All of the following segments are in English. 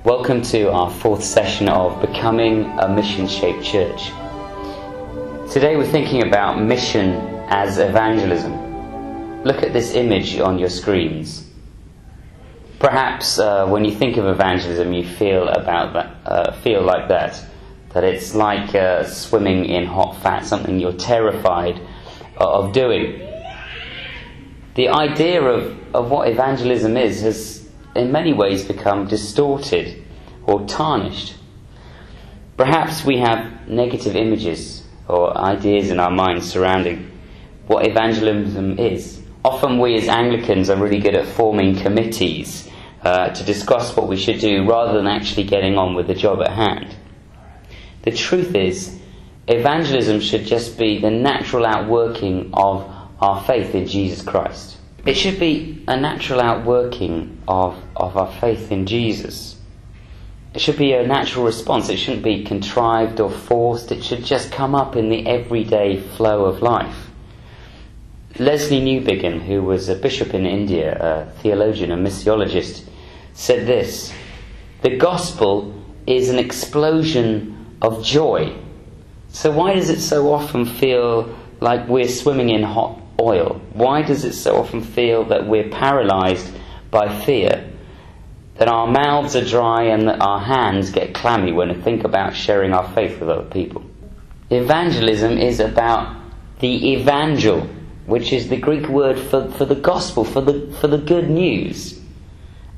Welcome to our fourth session of Becoming a Mission-Shaped Church. Today we're thinking about mission as evangelism. Look at this image on your screens. Perhaps when you think of evangelism you feel like that it's like swimming in hot fat, something you're terrified of doing. The idea of what evangelism is has in many ways become distorted or tarnished. Perhaps we have negative images or ideas in our minds surrounding what evangelism is. Often we as Anglicans are really good at forming committees to discuss what we should do rather than actually getting on with the job at hand. The truth is, evangelism should just be the natural outworking of our faith in Jesus Christ. It should be a natural outworking of our faith in Jesus. It should be a natural response. It shouldn't be contrived or forced. It should just come up in the everyday flow of life. Leslie Newbigin, who was a bishop in India, a theologian, a missiologist, said this: "The gospel is an explosion of joy. So why does it so often feel like we're swimming in hot oil? Why does it so often feel that we're paralysed by fear? That our mouths are dry and that our hands get clammy when we think about sharing our faith with other people?" Evangelism is about the evangel, which is the Greek word for the gospel, for the good news.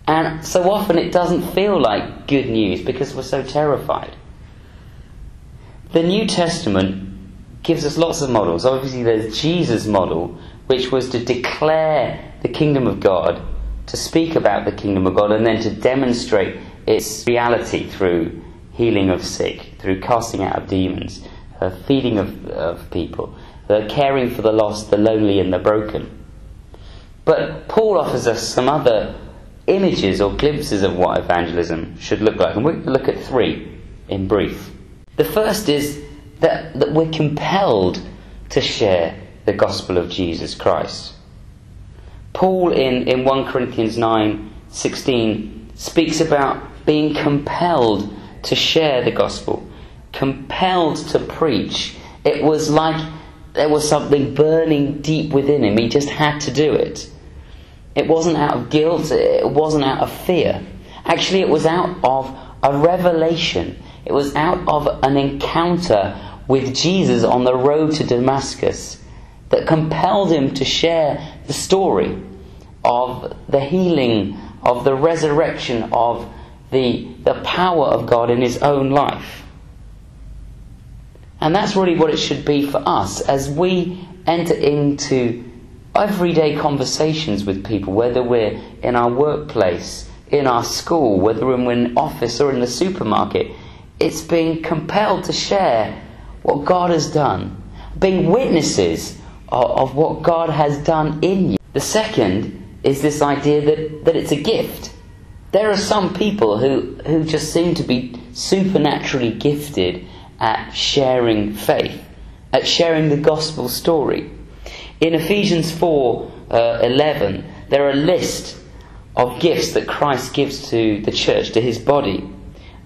And so often it doesn't feel like good news because we're so terrified. The New Testament gives us lots of models. Obviously there's Jesus' model, which was to declare the kingdom of God, to speak about the kingdom of God, and then to demonstrate its reality through healing of sick, through casting out of demons, feeding of people, caring for the lost, the lonely and the broken. But Paul offers us some other images or glimpses of what evangelism should look like, and we're going to look at three in brief. The first is that we're compelled to share the gospel of Jesus Christ. Paul in 1 Corinthians 9:16 speaks about being compelled to share the gospel, compelled to preach. It was like there was something burning deep within him. He just had to do it. It wasn't out of guilt, it wasn't out of fear. Actually, it was out of a revelation. It was out of an encounter with Jesus on the road to Damascus that compelled him to share the story of the healing, of the resurrection, of the power of God in his own life. And that's really what it should be for us as we enter into everyday conversations with people, whether we're in our workplace, in our school, whether we're in an office or in the supermarket. It's being compelled to share what God has done, being witnesses of what God has done in you. The second is this idea that it's a gift. There are some people who just seem to be supernaturally gifted at sharing faith, at sharing the gospel story. In Ephesians 4:11, there are a list of gifts that Christ gives to the church, to his body.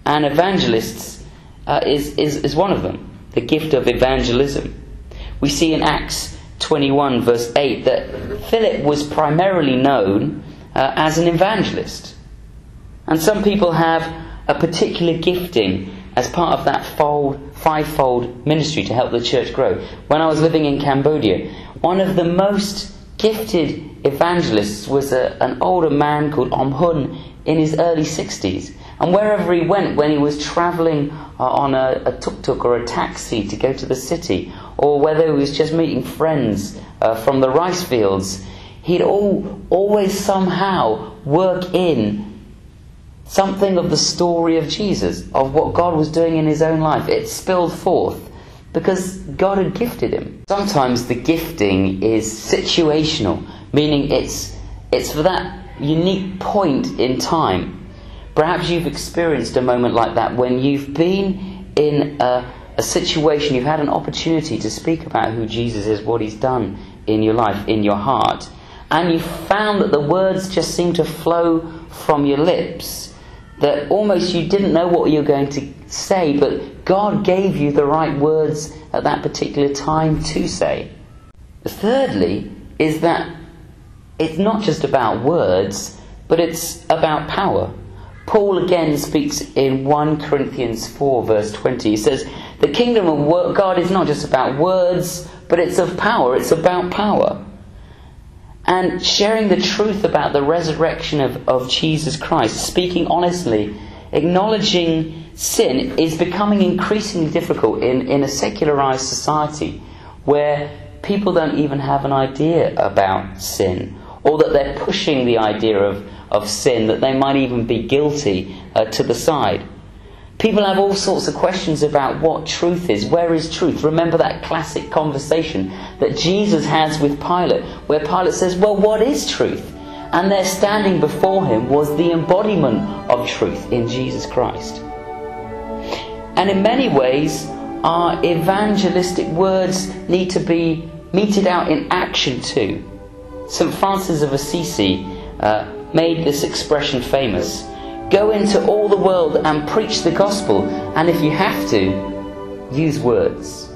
And evangelists is one of them, the gift of evangelism. We see in Acts 21 verse 8 that Philip was primarily known as an evangelist. And some people have a particular gifting as part of that fivefold ministry to help the church grow. When I was living in Cambodia, one of the most gifted evangelists was an older man called Om Hun in his early 60s. And wherever he went, when he was travelling on a tuk-tuk or a taxi to go to the city, or whether he was just meeting friends from the rice fields, he'd always somehow work in something of the story of Jesus, of what God was doing in his own life. It spilled forth because God had gifted him. Sometimes the gifting is situational, meaning it's for that unique point in time. Perhaps you've experienced a moment like that when you've been in a situation, you've had an opportunity to speak about who Jesus is, what he's done in your life, in your heart, and you found that the words just seem to flow from your lips. that almost you didn't know what you were going to say, but God gave you the right words at that particular time to say. Thirdly, is that it's not just about words, but it's about power. Paul again speaks in 1 Corinthians 4 verse 20. He says, the kingdom of God is not just about words, but it's of power. It's about power. And sharing the truth about the resurrection of Jesus Christ, speaking honestly, acknowledging sin is becoming increasingly difficult in a secularized society where people don't even have an idea about sin, or that they're pushing the idea of sin, that they might even be guilty, to the side. People have all sorts of questions about what truth is. Where is truth? Remember that classic conversation that Jesus has with Pilate, where Pilate says, well, what is truth? And there standing before him was the embodiment of truth in Jesus Christ. And in many ways, our evangelistic words need to be meted out in action too. St. Francis of Assisi made this expression famous: go into all the world and preach the gospel, and if you have to, use words.